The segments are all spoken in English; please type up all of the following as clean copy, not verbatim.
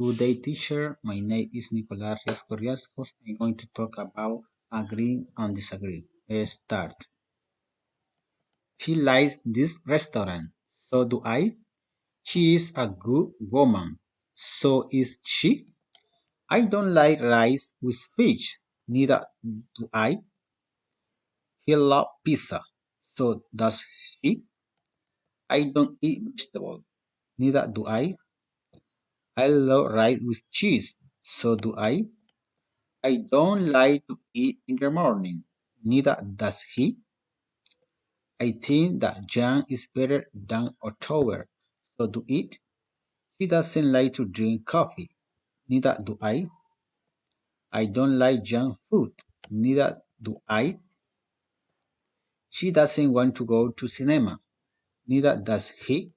Good day, teacher. My name is Nicolás Riasco Riascos. I'm going to talk about agree and disagree. Let's start. She likes this restaurant. So do I. She is a good woman. So is she. I don't like rice with fish. Neither do I. He loves pizza. So does he. I don't eat vegetables. Neither do I. I love rice with cheese. So do I. I don't like to eat in the morning. Neither does he. I think that jam is better than October. So do it. He doesn't like to drink coffee. Neither do I. I don't like junk food. Neither do I. She doesn't want to go to cinema. Neither does he.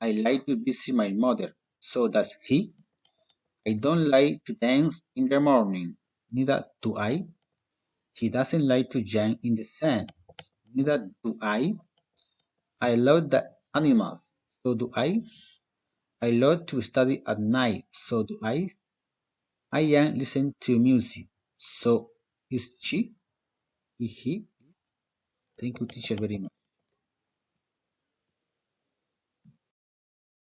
I like to visit my mother. So does he. I don't like to dance in the morning. Neither do I. He doesn't like to jump in the sand. Neither do I. I love the animals. So do I. I love to study at night. So do I. I am listen to music. So is she? Is he? Thank you, teacher, very much.